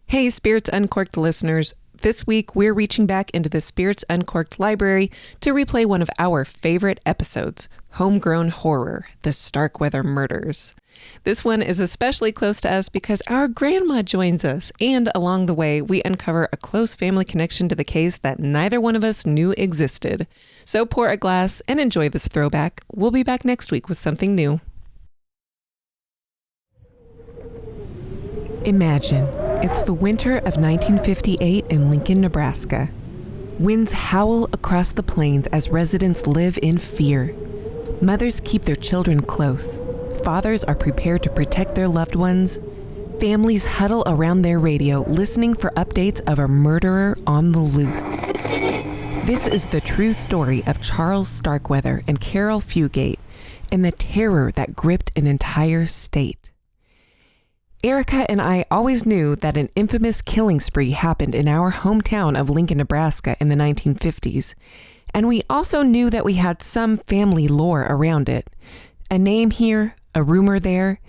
Hey, Spirits Uncorked listeners. This week, we're reaching back into the Spirits Uncorked library to replay one of our favorite episodes, Homegrown Horror, the Starkweather Murders. This one is especially close to us because our grandma joins us, and along the way, we uncover a close family connection to the case that neither one of us knew existed. So pour a glass and enjoy this throwback. We'll be back next week with something new. Imagine, it's the winter of 1958 in Lincoln, Nebraska. Winds howl across the plains as residents live in fear. Mothers keep their children close. Fathers are prepared to protect their loved ones. Families huddle around their radio, listening for updates of a murderer on the loose. This is the true story of Charles Starkweather and Caril Fugate and the terror that gripped an entire state. Erica and I always knew that an infamous killing spree happened in our hometown of Lincoln, Nebraska in the 1950s, and we also knew that we had some family lore around it. A name here, a rumor there,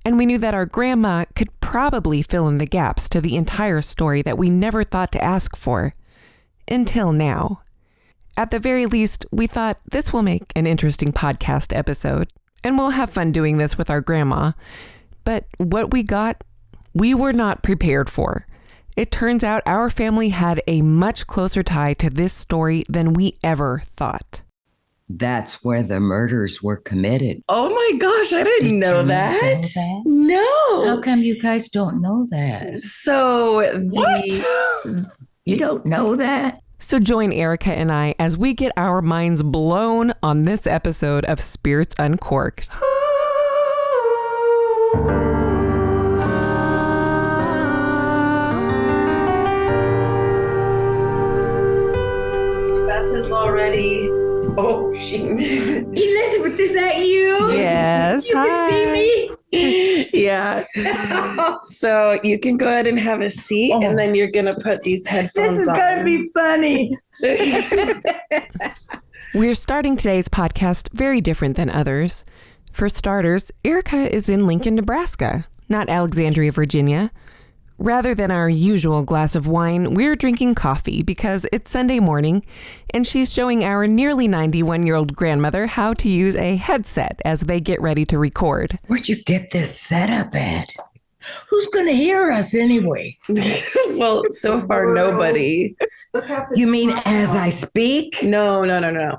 and we knew that our grandma could probably fill in the gaps to the entire story that we never thought to ask for. Until now. At the very least, we thought this will make an interesting podcast episode, and we'll have fun doing this with our grandma. But what we got, we were not prepared for. It turns out our family had a much closer tie to this story than we ever thought. That's where the murders were committed. Oh my gosh, I didn't know that. No. How come you guys don't know that? So You don't know that? So join Erica and I as we get our minds blown on this episode of Spirits Uncorked. Beth is already. Oh, Elizabeth, is that you? Yes. You hi. can see me? Yeah. So you can go ahead and have a seat, and then you're going to put these headphones on. This is going to be funny. We're starting today's podcast very different than others. For starters, Erica is in Lincoln, Nebraska, not Alexandria, Virginia. Rather than our usual glass of wine, we're drinking coffee because it's Sunday morning, and she's showing our nearly 91-year-old grandmother how to use a headset as they get ready to record. Where'd you get this setup at? Who's going to hear us anyway? Well, so far, nobody. You mean as I speak? No.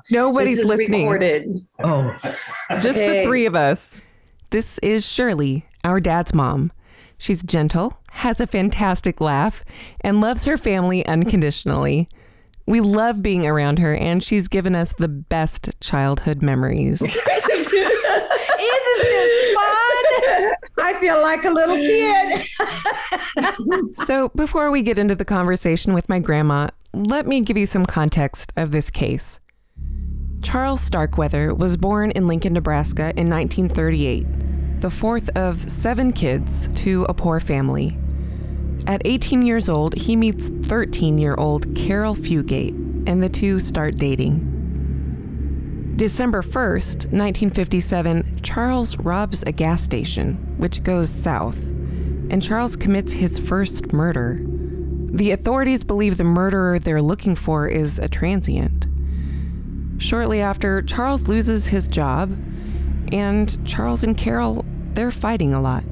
Nobody's This is listening. recorded. Oh, Just the three of us. This is Shirley, our dad's mom. She's gentle, has a fantastic laugh, and loves her family unconditionally. We love being around her, and she's given us the best childhood memories. isn't this fun? I feel like a little kid. So before we get into the conversation with my grandma, let me give you some context of this case. Charles Starkweather was born in Lincoln, Nebraska in 1938. The fourth of 7 kids to a poor family. At 18 years old, he meets 13-year-old Caril Fugate, and the two start dating. December 1st, 1957, Charles robs a gas station, which goes south, and Charles commits his first murder. The authorities believe the murderer they're looking for is a transient. Shortly after, Charles loses his job, and Charles and Caril, they're fighting a lot.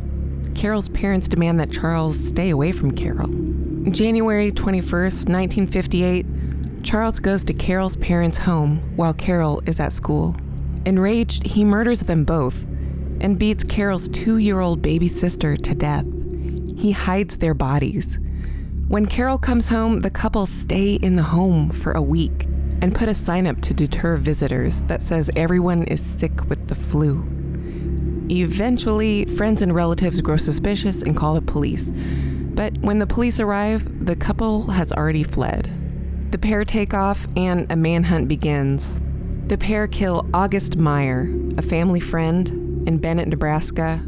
Caril's parents demand that Charles stay away from Caril. January 21st, 1958, Charles goes to Caril's parents' home while Caril is at school. Enraged, he murders them both and beats Caril's 2-year-old baby sister to death. He hides their bodies. When Caril comes home, the couple stay in the home for a week and put a sign up to deter visitors that says everyone is sick with the flu. Eventually, friends and relatives grow suspicious and call the police. But when the police arrive, the couple has already fled. The pair take off and a manhunt begins. The pair kill August Meyer, a family friend, in Bennett, Nebraska.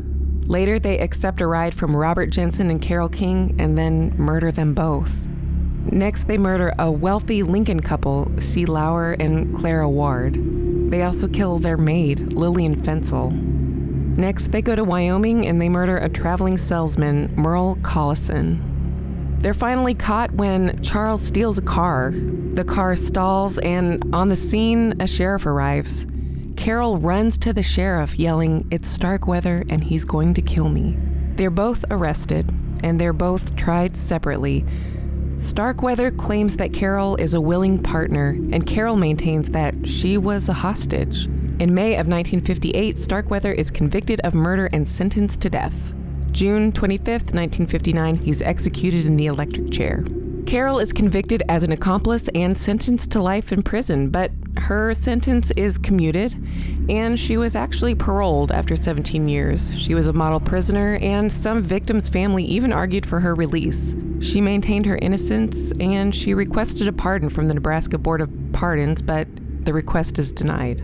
Later, they accept a ride from Robert Jensen and Caril King and then murder them both. Next, they murder a wealthy Lincoln couple, C. Lauer and Clara Ward. They also kill their maid, Lillian Fensel. Next, they go to Wyoming and they murder a traveling salesman, Merle Collison. They're finally caught when Charles steals a car. The car stalls, and on the scene, a sheriff arrives. Caril runs to the sheriff, yelling, "It's Starkweather, and he's going to kill me." They're both arrested, and they're both tried separately. Starkweather claims that Caril is a willing partner, and Caril maintains that she was a hostage. In May of 1958, Starkweather is convicted of murder and sentenced to death. June 25th, 1959, he's executed in the electric chair. Caril is convicted as an accomplice and sentenced to life in prison, but her sentence is commuted, and she was actually paroled after 17 years. She was a model prisoner, and some victims' family even argued for her release. She maintained her innocence, and she requested a pardon from the Nebraska Board of Pardons, but the request is denied.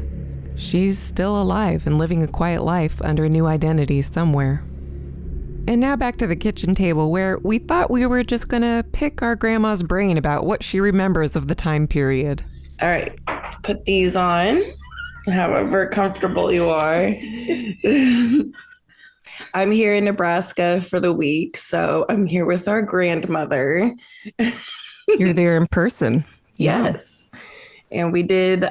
She's still alive and living a quiet life under a new identity somewhere. And now back to the kitchen table, where we thought we were just gonna pick our grandma's brain about what she remembers of the time period. All right, let's put these on, however comfortable you are. I'm here in Nebraska for the week, so I'm here with our grandmother. You're there in person. Yes. And we did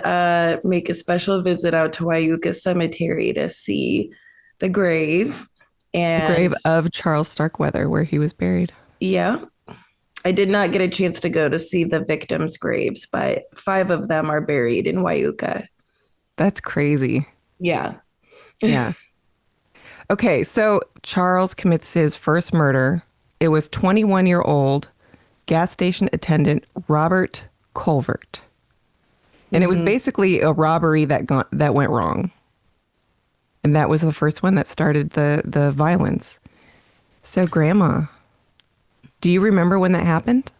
make a special visit out to Wyoming Cemetery to see the grave. And the grave of Charles Starkweather, where he was buried. Yeah. I did not get a chance to go to see the victims' graves, but 5 of them are buried in Wyoming. That's crazy. Yeah. Yeah. Okay, so Charles commits his first murder. It was 21-year-old gas station attendant Robert Colvert. And it was basically a robbery that went wrong. And that was the first one that started the violence. So, Grandma, do you remember when that happened?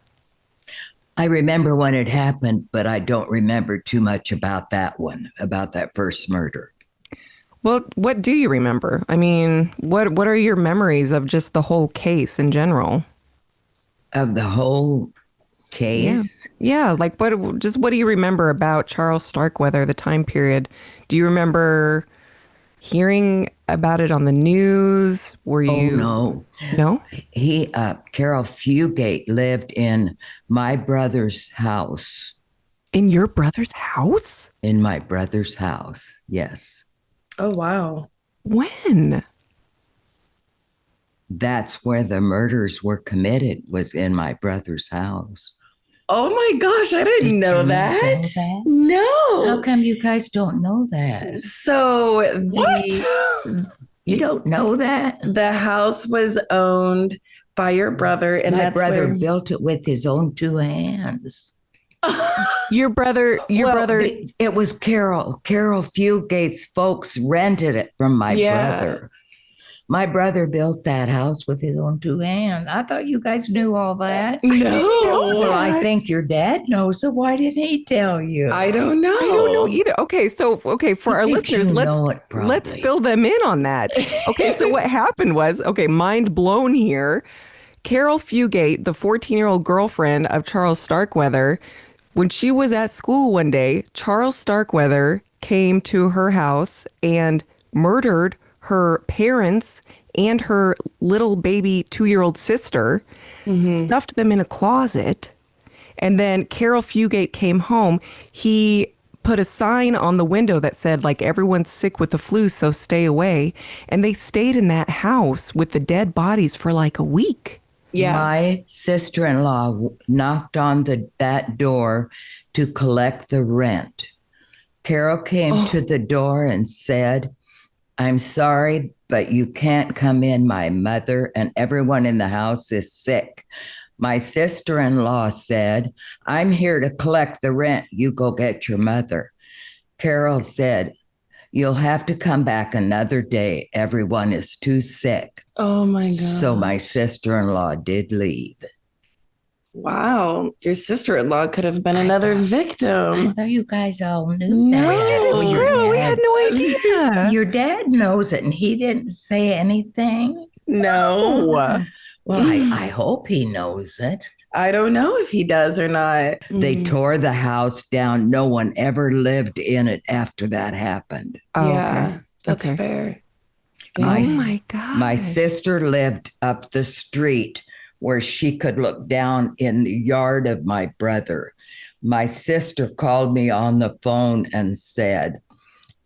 I remember when it happened, but I don't remember too much about that one, about that first murder. Well, what do you remember? I mean, what are your memories of just the whole case in general? Of the whole case? Yeah, like what do you remember about Charles Starkweather, the time period? Do you remember hearing about it on the news? Were you? Oh, no. No? Caril Fugate lived in my brother's house. In your brother's house? In my brother's house, yes. Oh, wow. When? That's where the murders were committed, was in my brother's house. Oh my gosh, I didn't know that. No. How come you guys don't know that? So You don't know that? the house was owned by your brother, and My that's brother where built it with his own 2 hands. Your brother. It was Caril Fugate's folks rented it from my brother. My brother built that house with his own 2 hands. I thought you guys knew all that. No. Well, I think your dad knows it. Why didn't he tell you? I don't know. I don't know either. Okay, for our listeners, let's fill them in on that. Okay, so what happened was, mind blown here. Caril Fugate, the 14-year-old girlfriend of Charles Starkweather, when she was at school one day, Charles Starkweather came to her house and murdered her parents and her little baby 2-year-old sister, stuffed them in a closet. And then Caril Fugate came home. He put a sign on the window that said, like, everyone's sick with the flu, so stay away. And they stayed in that house with the dead bodies for like a week. Yeah. My sister-in-law knocked on that door to collect the rent. Caril came to the door and said, "I'm sorry, but you can't come in. My mother and everyone in the house is sick." My sister-in-law said, "I'm here to collect the rent. You go get your mother." Caril said, "You'll have to come back another day. Everyone is too sick." Oh my God. So my sister-in-law did leave. Wow. Your sister-in-law could have been another victim. I thought you guys all knew No. that. We had no idea. Your dad knows it and he didn't say anything. No. Well, I hope he knows it. I don't know if he does or not. They tore the house down. No one ever lived in it after that happened. Oh, Yeah, okay. that's Okay. fair. Oh my God. My sister lived up the street where she could look down in the yard of my brother. My sister called me on the phone and said,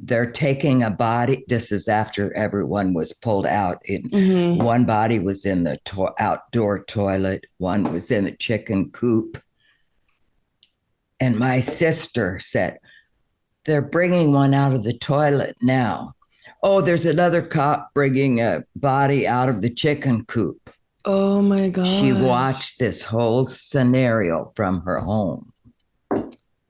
they're taking a body. This is after everyone was pulled out. One body was in the outdoor toilet. One was in a chicken coop. And my sister said, they're bringing one out of the toilet now. Oh, there's another cop bringing a body out of the chicken coop. Oh my God. She watched this whole scenario from her home.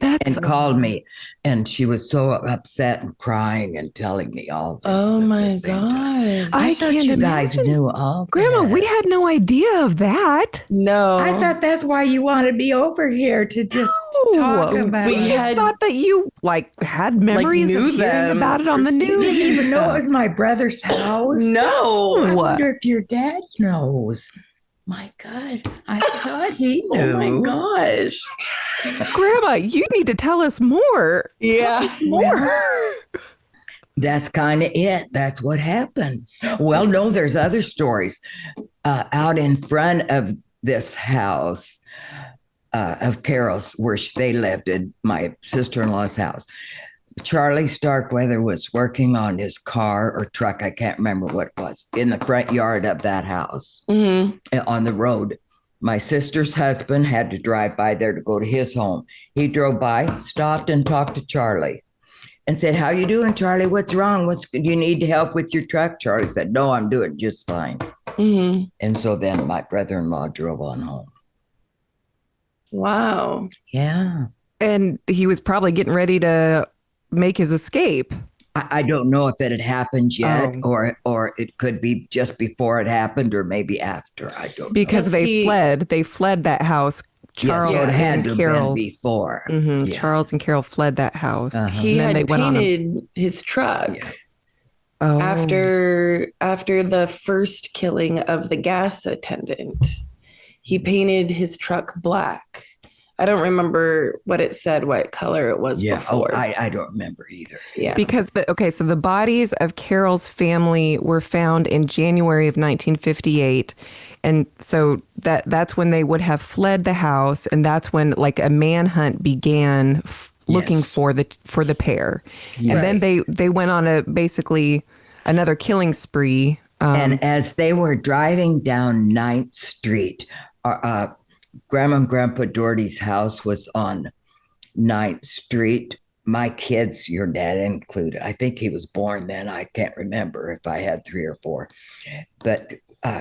And called me, and she was so upset and crying and telling me all this. Oh my God! I thought you guys knew all. Grandma, we had no idea of that. No, I thought that's why you wanted me over here to just talk about we it. We just thought that you had memories of hearing about it on the news. You didn't even know it was my brother's house. No, I wonder if your dad knows. My God, I thought he knew. Oh my gosh. Grandma, you need to tell us more. Yeah. Tell us more. That's kind of it. That's what happened. Well, no, there's other stories. Out in front of this house of Caril's, where they lived, in my sister-in-law's house, Charlie Starkweather was working on his car or truck, I can't remember what it was, in the front yard of that house on the road. My sister's husband had to drive by there to go to his home. He drove by, stopped and talked to Charlie and said, how you doing, Charlie? What's wrong? Do you need help with your truck? Charlie said, no, I'm doing just fine. And so then my brother-in-law drove on home. Wow. Yeah. And he was probably getting ready to make his escape. I don't know if it had happened yet, or it could be just before it happened, or maybe after. I don't know. Because they fled that house. Charles it had and Caril before. Charles and Caril fled that house. He had painted his truck after the first killing of the gas attendant. He painted his truck black. I don't remember what it said, what color it was before. I don't remember either. Yeah. Because, so the bodies of Caril's family were found in January of 1958. And so that's when they would have fled the house. And that's when a manhunt began looking for the pair. Yes. And then they went on basically another killing spree. And as they were driving down 9th Street, Grandma and Grandpa Doherty's house was on 9th Street. My kids, your dad included, I think he was born then. I can't remember if I had 3 or 4. But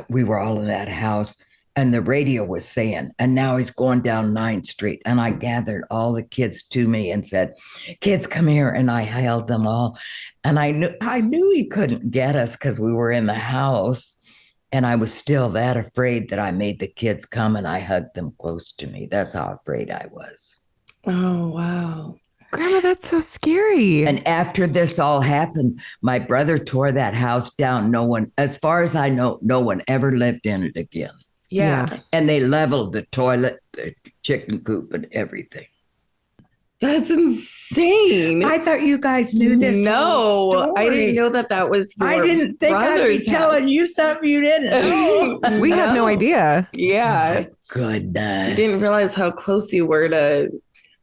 we were all in that house. And the radio was saying, and now he's going down 9th Street. And I gathered all the kids to me and said, kids, come here. And I hailed them all. And I knew he couldn't get us because we were in the house. And I was still that afraid that I made the kids come, and I hugged them close to me. That's how afraid I was. Oh, wow. Grandma, that's so scary. And after this all happened, my brother tore that house down. No one, as far as I know, no one ever lived in it again. Yeah. And they leveled the toilet, the chicken coop, and everything. That's insane. I thought you guys knew this. No, I didn't know that was your I didn't think I'd be telling you something you didn't know. We had no idea. Yeah. My goodness. I didn't realize how close you were to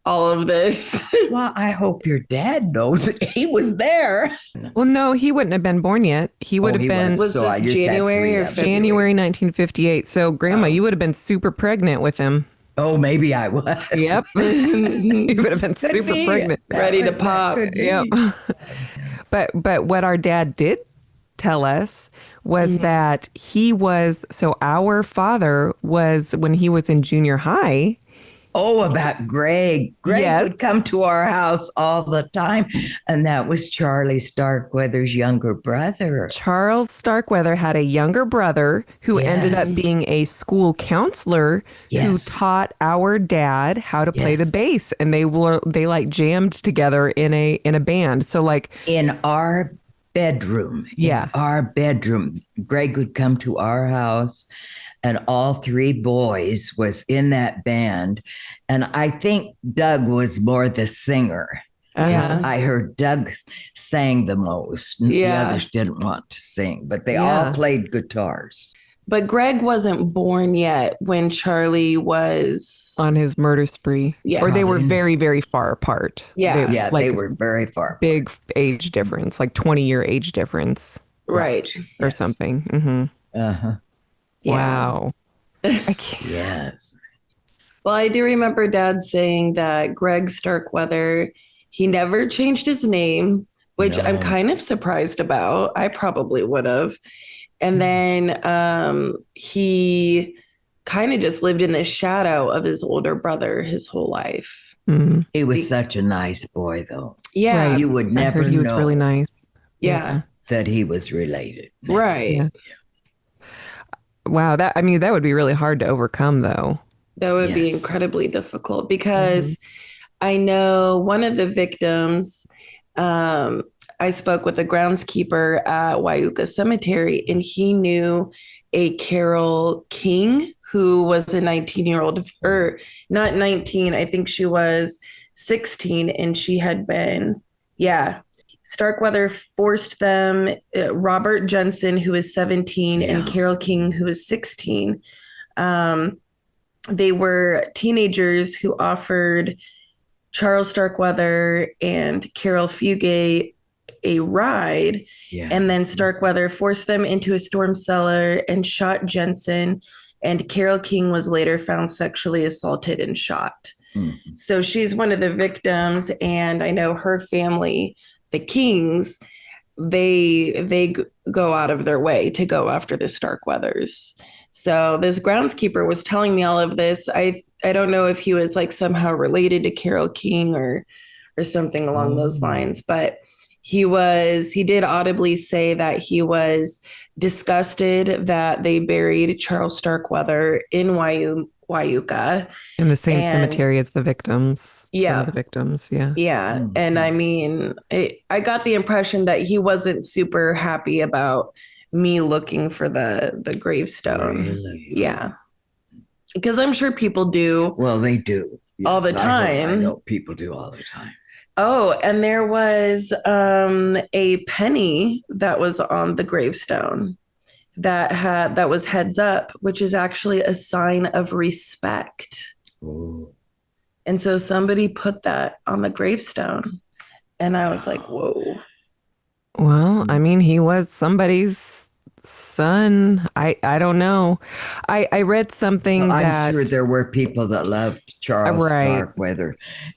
all of this. Well, I hope your dad knows he was there. Well, no, he wouldn't have been born yet. He would have been. Was this January or February? January 1958. So, Grandma, you would have been super pregnant with him. Oh, maybe I was. Yep. You would have been super pregnant. Ready to pop. Yep. But what our dad did tell us was that our father was, when he was in junior high. Oh, about Greg. Greg would come to our house all the time. And that was Charlie Starkweather's younger brother. Charles Starkweather had a younger brother who ended up being a school counselor who taught our dad how to play the bass. And they jammed together in a band. So in our bedroom. Yeah. In our bedroom. Greg would come to our house. And all 3 boys was in that band. And I think Doug was more the singer. I heard Doug sang the most. The others didn't want to sing, but they all played guitars. But Greg wasn't born yet when Charlie was on his murder spree. Yeah. Or they were very, very far apart. Yeah. They were very far apart. Big age difference, like 20-year age difference. Right. Or something. Mm-hmm. Uh-huh. Yeah. Wow. I can't. Yes. Well, I do remember Dad saying that Greg Starkweather, he never changed his name, which I'm kind of surprised about. I probably would have. And then he kind of just lived in the shadow of his older brother his whole life. Mm. He was such a nice boy, though. Yeah. Right. You would never he was know really nice. Yeah. that he was related. Right. Yeah. Wow. That would be really hard to overcome, though. That would be incredibly difficult because I know one of the victims, I spoke with a groundskeeper at Wyuka Cemetery, and he knew a Caril King who was a 19-year-old, or not 19, I think she was 16, and she had been, Starkweather forced them, Robert Jensen, who was 17, and Caril King, who was 16. They were teenagers who offered Charles Starkweather and Caril Fugate a ride, and then Starkweather forced them into a storm cellar and shot Jensen, and Caril King was later found sexually assaulted and shot. So she's one of the victims, and I know her family, the Kings, they go out of their way to go after the Starkweathers. So this groundskeeper was telling me all of this. I don't know if he was like somehow related to Caril King or something along those lines, but he did audibly say that he was disgusted that they buried Charles Starkweather in Wyuka. In the same cemetery as the victims. Yeah. Some of the victims, yeah. Yeah. And I mean, I got the impression that he wasn't super happy about me looking for the gravestone. Really? Yeah. Because I'm sure people do. Well, they do. All the time. I know people do all the time. Oh, and there was a penny that was on the gravestone that was heads up, which is actually a sign of respect. Ooh. And so somebody put that on the gravestone, and I was like, whoa. Well, I mean, he was somebody's son. I don't know. I read something that I'm sure there were people that loved Charles Right. Starkweather,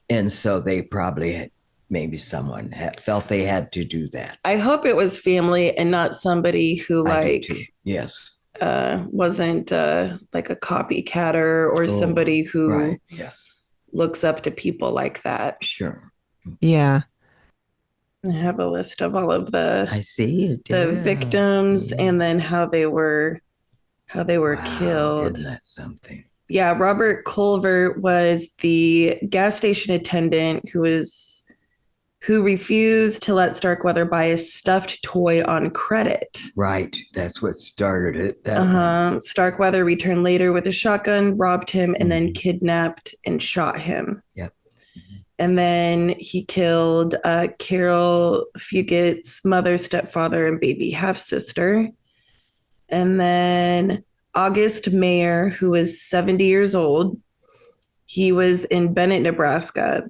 and so they probably maybe someone felt they had to do that. I hope it was family and not somebody who I do too. Yes. wasn't like a copycatter or somebody who looks up to people like that. Sure. Yeah. I have a list of all of the I see the victims and then how they were killed. Isn't that something? Yeah, Robert Culver was the gas station attendant who refused to let Starkweather buy a stuffed toy on credit. Right. That's what started it. Starkweather returned later with a shotgun, robbed him, and then kidnapped and shot him. Yep. And then he killed Caril Fugate's mother, stepfather, and baby half-sister. And then August Mayer, who was 70 years old, he was in Bennett, Nebraska.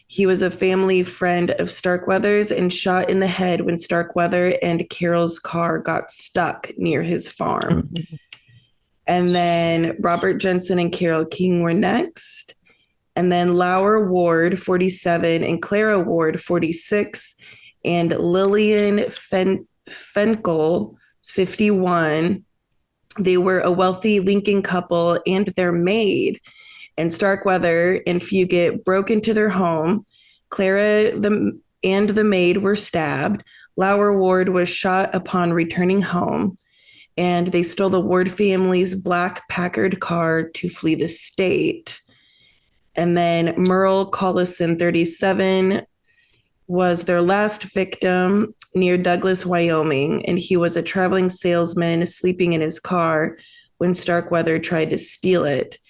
He was a family friend of Starkweather's and shot in the head when Starkweather and Caril's car got stuck near his farm. And then Robert Jensen and Caril King were next. And then Lauer Ward, 47, and Clara Ward, 46, and Lillian Fenkel, 51. They were a wealthy Lincoln couple and their maid. And Starkweather and Fugate broke into their home. Clara and the maid were stabbed. Lauer Ward was shot upon returning home. And they stole the Ward family's black Packard car to flee the state. And then Merle Collison, 37, was their last victim near Douglas, Wyoming. And he was a traveling salesman sleeping in his car when Starkweather tried to steal it.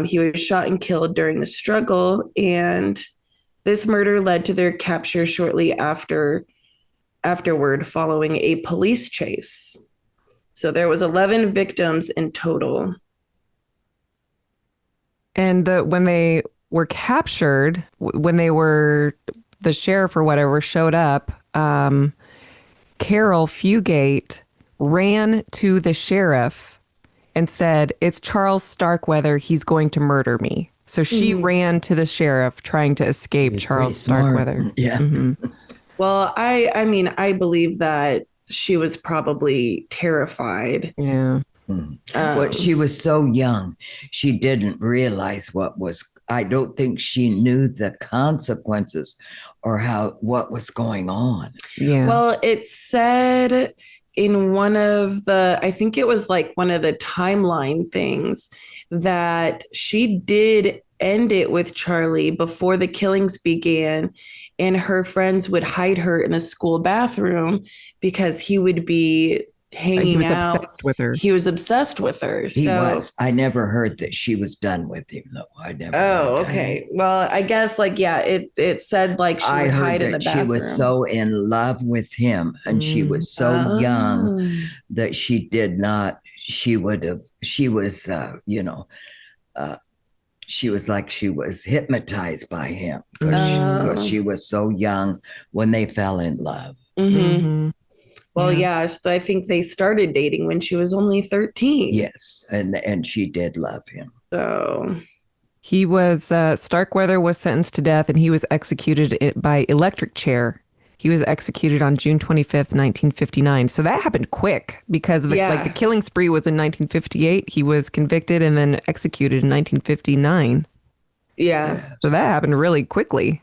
He was shot and killed during the struggle, and this murder led to their capture shortly afterward following a police chase. So there was 11 victims in total. And when they were captured, when they were, the sheriff or whatever showed up, Caril Fugate ran to the sheriff and said, "It's Charles Starkweather. He's going to murder me." So she ran to the sheriff trying to escape Charles Starkweather. Yeah. Mm-hmm. Well, I mean, I believe that she was probably terrified. Yeah. But she was so young, she didn't realize I don't think she knew the consequences or what was going on. Yeah. Well, it said in one of I think it was like one of the timeline things, that she did end it with Charlie before the killings began, and her friends would hide her in a school bathroom because he would be hanging out. Obsessed with her. He was obsessed with her. He was. I never heard that she was done with him, though. I never. Oh, okay. Well, I guess it said like she would hide in the bathroom. She was so in love with him, and she was so young that she did not. She would have. She was, she was like she was hypnotized by him because she was so young when they fell in love. Well, yeah, so I think they started dating when she was only 13. Yes, and she did love him. So he was Starkweather was sentenced to death, and he was executed by electric chair. He was executed on June 25th, 1959. So that happened quick because the killing spree was in 1958. He was convicted and then executed in 1959. Yeah. So that happened really quickly.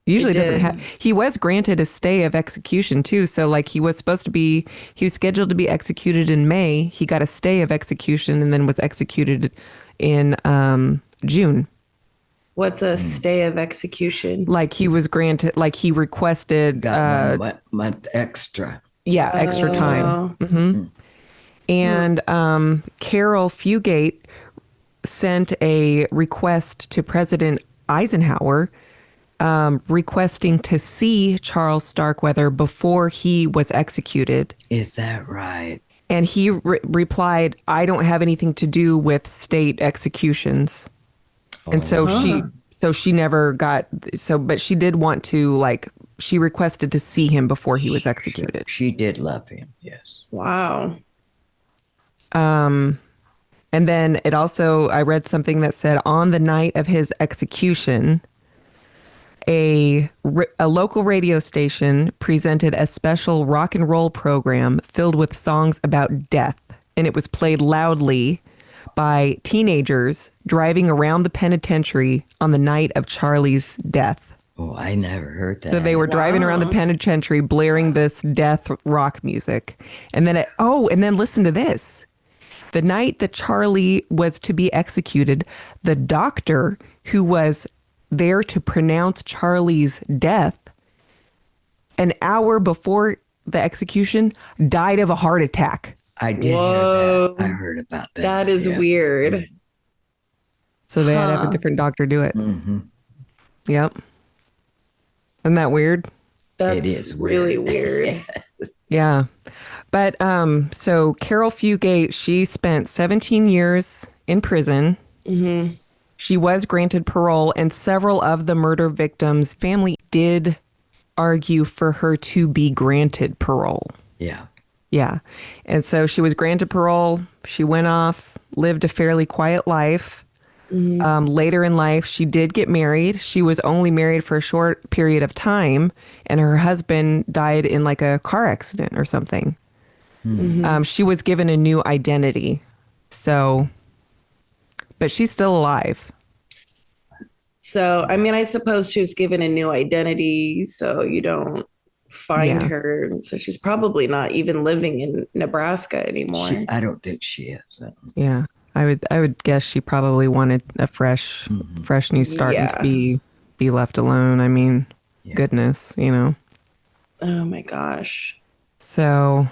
Usually doesn't have. He was granted a stay of execution too. So like he was scheduled to be executed in May. He got a stay of execution and then was executed in June. What's a stay of execution? Like he was granted, like he requested got month extra. Yeah, extra time. And Caril Fugate sent a request to President Eisenhower requesting to see Charles Starkweather before he was executed. Is that right? And he replied, "I don't have anything to do with state executions." And so she never got, but she did want to, like, she requested to see him before he was executed. She did love him. Yes. Wow. And then it also, I read something that said on the night of his execution, a local radio station presented a special rock and roll program filled with songs about death. And it was played loudly by teenagers driving around the penitentiary on the night of Charlie's death. Oh, I never heard that. So they were driving around the penitentiary blaring this death rock music. And then and then listen to this. The night that Charlie was to be executed, the doctor who was there to pronounce Charlie's death an hour before the execution died of a heart attack. I did hear that. I heard about that. That is weird. So they had to have a different doctor do it. Yep. Isn't that weird? It is really weird. Yeah. But so Caril Fugate, she spent 17 years in prison. She was granted parole, and several of the murder victims' family did argue for her to be granted parole. Yeah. Yeah. And so she was granted parole. She went off, lived a fairly quiet life. Later in life, she did get married. She was only married for a short period of time, and her husband died in like a car accident or something. She was given a new identity. So, but she's still alive. So, I mean, I suppose she was given a new identity, so you don't find her. So she's probably not even living in Nebraska anymore. I don't think she is. Yeah. I would guess she probably wanted a fresh new start and to be left alone. I mean, goodness, you know. Oh my gosh. So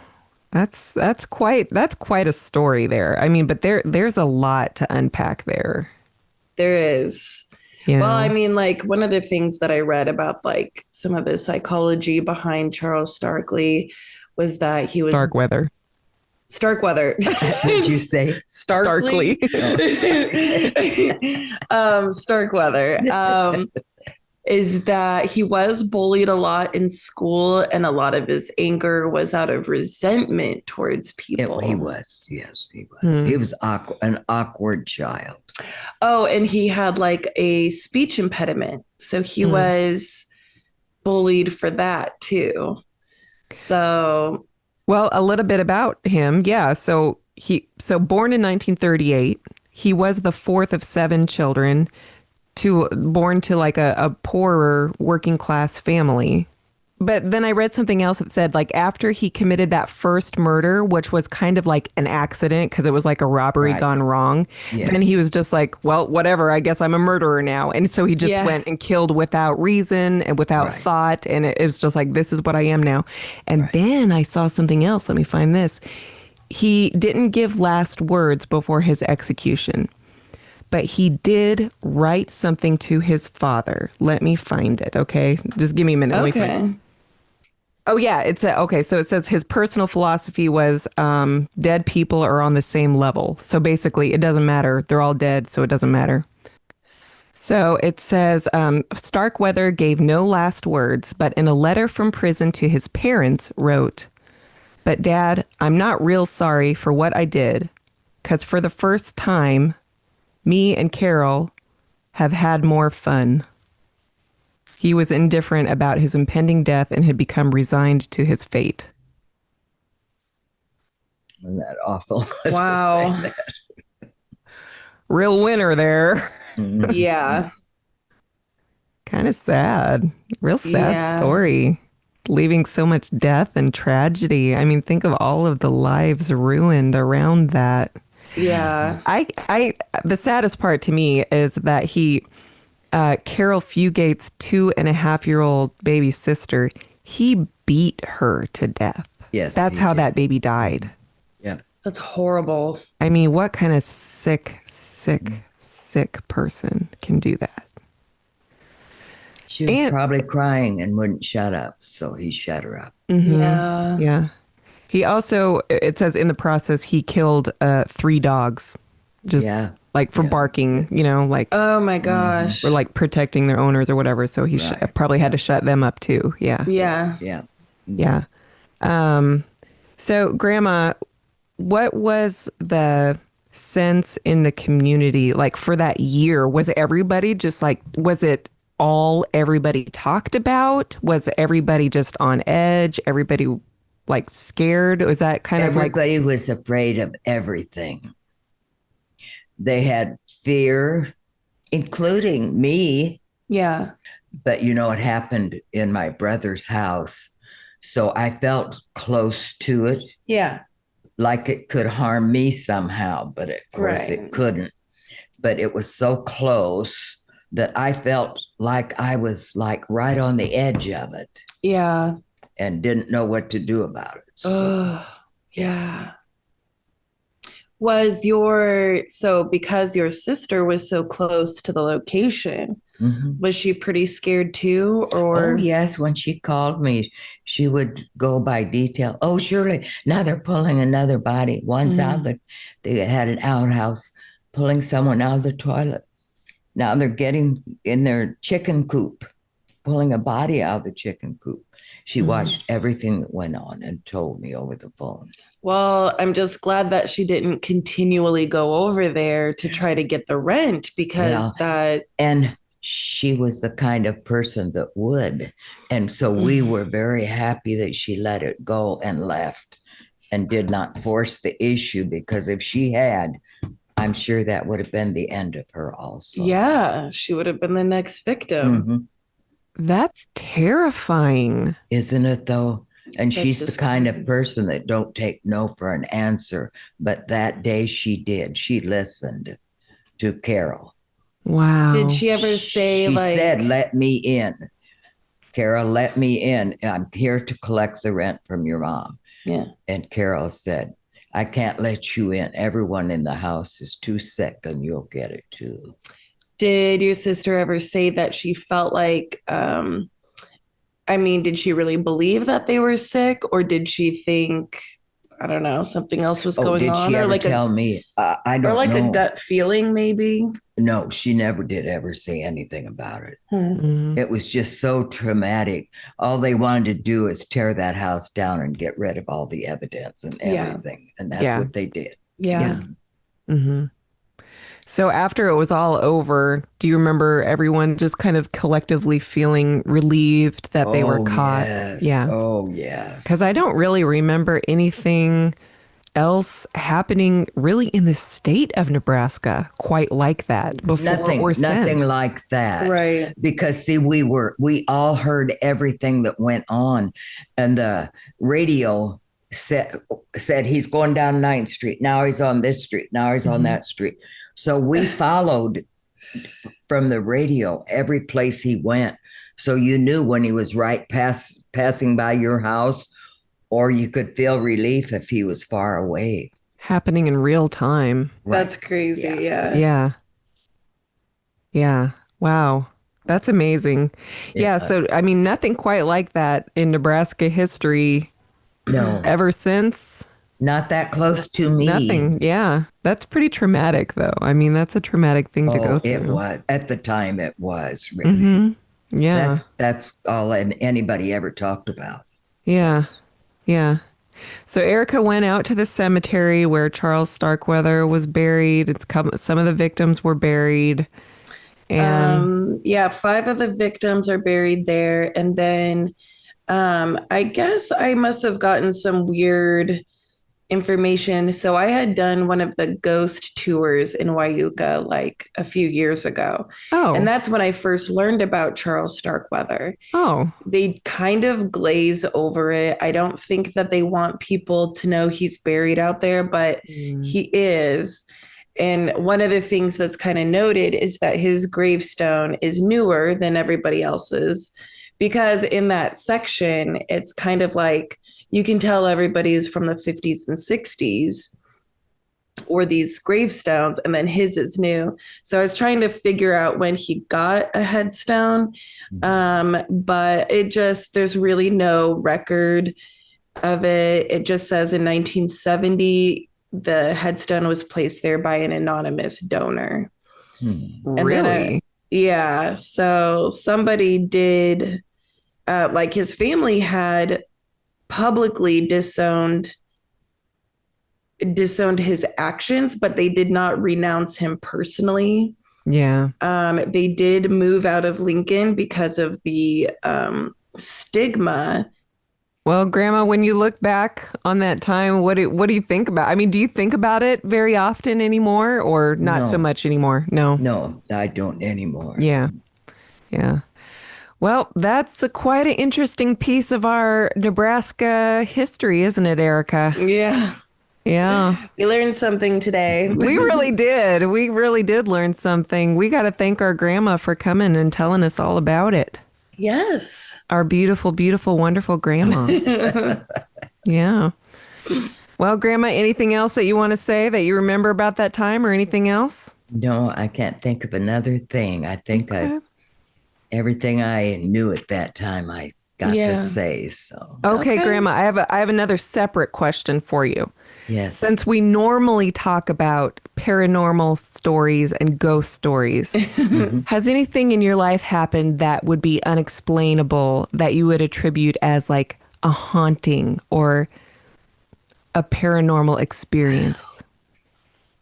that's quite a story there. I mean, but there's a lot to unpack there. There is. You know? Well, I mean, like one of the things that I read about like some of the psychology behind Charles Starkweather was that he was Starkweather. Starkweather. What'd you say? Starkly. Starkweather. Is that he was bullied a lot in school, and a lot of his anger was out of resentment towards people. He was. Yes, he was. He was an awkward child. Oh, and he had like a speech impediment. So he was bullied for that too. So, well, a little bit about him. Yeah. So born in 1938, he was the fourth of 7 children born to like a poorer working class family. But then I read something else that said, like, after he committed that first murder, which was kind of like an accident because it was like a robbery gone wrong. Yes. Then he was just like, well, whatever, I guess I'm a murderer now. And so he just went and killed without reason and without thought. And it was just like, this is what I am now. And then I saw something else. Let me find this. He didn't give last words before his execution, but he did write something to his father. Let me find it. Okay. Just give me a minute. Okay. Oh, yeah. So it says his personal philosophy was dead people are on the same level. So basically, it doesn't matter. They're all dead, so it doesn't matter. So it says Starkweather gave no last words, but in a letter from prison to his parents wrote, "But Dad, I'm not real sorry for what I did, because for the first time, me and Caril have had more fun." He was indifferent about his impending death and had become resigned to his fate. Isn't that awful? Wow. Real winner there. Yeah. Kind of sad. Real sad story. Leaving so much death and tragedy. I mean, think of all of the lives ruined around that. Yeah. The saddest part to me is that Caril Fugate's 2.5-year-old baby sister, he beat her to death. Yes. That's how that baby died. Yeah. That's horrible. I mean, what kind of sick person can do that? She was probably crying and wouldn't shut up, so he shut her up. Mm-hmm. Yeah. Yeah. He also, it says in the process, he killed 3 dogs. Just like for barking, like. Oh my gosh. Or like protecting their owners or whatever. So he probably had to shut them up too. Yeah. Yeah. Yeah. Yeah. So Grandma, what was the sense in the community like for that year? Was everybody just like, was it all everybody talked about? Was everybody just on edge? Everybody like scared? Was that kind of like. Everybody was afraid of everything. They had fear, including me. Yeah. But it happened in my brother's house. So I felt close to it. Yeah. Like it could harm me somehow, but of course it couldn't. But it was so close that I felt like I was like right on the edge of it. Yeah. And didn't know what to do about it. So, yeah. Because your sister was so close to the location, was she pretty scared too? Or? Oh, yes. When she called me, she would go by detail. Oh, surely. Now they're pulling another body. One's out. They had an outhouse pulling someone out of the toilet. Now they're getting in their chicken coop, pulling a body out of the chicken coop. She watched everything that went on and told me over the phone. Well, I'm just glad that she didn't continually go over there to try to get the rent because And she was the kind of person that would. And so we were very happy that she let it go and left and did not force the issue, because if she had, I'm sure that would have been the end of her also. Yeah, she would have been the next victim. That's terrifying. Isn't it though? And she's the kind of person that don't take no for an answer. But that day she did. She listened to Caril. Wow. Did she ever say she said, "Let me in. Caril, let me in. I'm here to collect the rent from your mom." Yeah. And Caril said, "I can't let you in. Everyone in the house is too sick and you'll get it too." Did your sister ever say that she felt like, did she really believe that they were sick, or did she think, I don't know, something else was Oh, going did on, she or ever like tell me? I don't or like know. a gut feeling, maybe. No, she never did ever say anything about it. Mhm. It was just so traumatic. All they wanted to do is tear that house down and get rid of all the evidence and Yeah. everything. And that's Yeah. what they did. Yeah. Hmm. So after it was all over, do you remember everyone just kind of collectively feeling relieved that they were Oh, caught? yes. Yeah. Oh, yes. Because I don't really remember anything else happening really in the state of Nebraska quite like that before or Nothing since. like that. Right. Because see, we all heard everything that went on, and the radio said he's going down 9th Street. Now he's on this street. Now he's on that street. So we followed from the radio every place he went. So you knew when he was passing by your house, or you could feel relief if he was far away. Happening in real time. That's crazy. Yeah. Yeah. Yeah. Wow. That's amazing. Yeah. Yeah. So, I mean, nothing quite like that in Nebraska history No, ever since. not that close to me. Nothing. Yeah. That's pretty traumatic, though. I mean, that's a traumatic thing to go Oh, through. it was. At the time, it was really. Hmm. Yeah. That's all anybody ever talked about. Yeah. Yeah. So Erica went out to the cemetery where Charles Starkweather was buried. Some of the victims were buried. And Yeah, 5 of the victims are buried there. And then I guess I must have gotten some weird information. So I had done one of the ghost tours in Wyuka like a few years ago. oh, And that's when I first learned about Charles Starkweather. oh, They kind of glaze over it. I don't think that they want people to know he's buried out there, but he is. And one of the things that's kind of noted is that his gravestone is newer than everybody else's, because in that section, it's kind of like you can tell everybody is from the 50s and 60s, or these gravestones, and then his is new. So I was trying to figure out when he got a headstone, but there's really no record of it. It just says in 1970, the headstone was placed there by an anonymous donor. And really? Yeah. So somebody did, like his family had publicly disowned his actions, but they did not renounce him personally. Yeah. They did move out of Lincoln because of the stigma. Well, Grandma, when you look back on that time, what do you think about? I mean, do you think about it very often anymore, or not so No. much anymore? No. No, I don't anymore. Yeah. Yeah. Well, that's quite an interesting piece of our Nebraska history, isn't it, Erica? Yeah. Yeah. We learned something today. We really did. We really did learn something. We got to thank our grandma for coming and telling us all about it. Yes. Our beautiful, beautiful, wonderful grandma. Yeah. Well, Grandma, anything else that you want to say that you remember about that time, or anything else? No, I can't think of another thing. I think everything I knew at that time I got to say. So Okay, Grandma, I have another separate question for you. yes. Since we normally talk about paranormal stories and ghost stories, has anything in your life happened that would be unexplainable that you would attribute as like a haunting or a paranormal experience?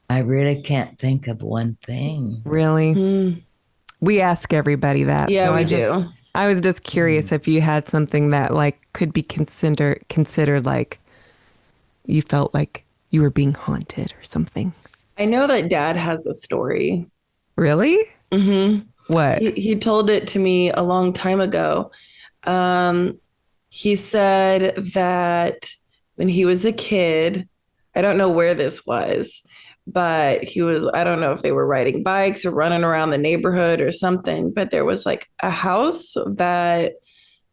I really can't think of one thing. Really? We ask everybody that. Yeah, so we do. I was just curious if you had something that like could be considered like you felt like you were being haunted or something. I know that Dad has a story. Really? Mm-hmm. What? He told it to me a long time ago. He said that when he was a kid, I don't know where this was, but I don't know if they were riding bikes or running around the neighborhood or something, but there was like a house that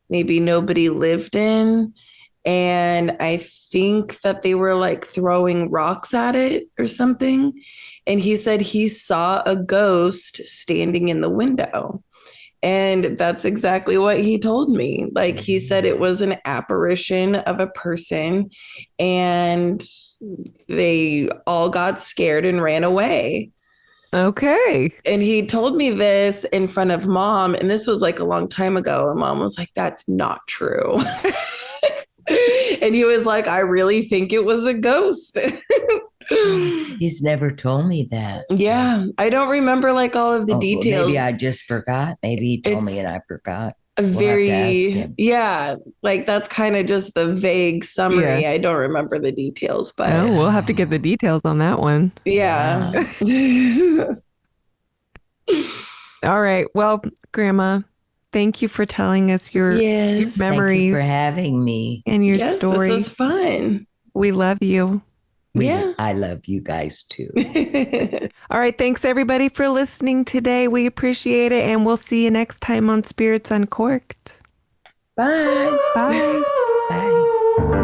maybe nobody lived in. And I think that they were like throwing rocks at it or something. And he said he saw a ghost standing in the window. And that's exactly what he told me. Like, he said it was an apparition of a person, and they all got scared and ran away. Okay. And he told me this in front of Mom, and this was like a long time ago. And Mom was like, "That's not true." And he was like, "I really think it was a ghost." He's never told me that. Yeah, I don't remember like all of the Well, details. maybe I just forgot. Maybe he told me and I forgot. Yeah, like that's kind of just the vague summary. Yeah. I don't remember the details, but Oh, we'll have to get the details on that one. yeah. All right. Well, Grandma, thank you for telling us your Yes. memories. Thank you for having me. And your Yes, story. this was fun. We love you. Yeah. I love you guys too. All right. Thanks, everybody, for listening today. We appreciate it. And we'll see you next time on Spirits Uncorked. Bye. Bye. Bye.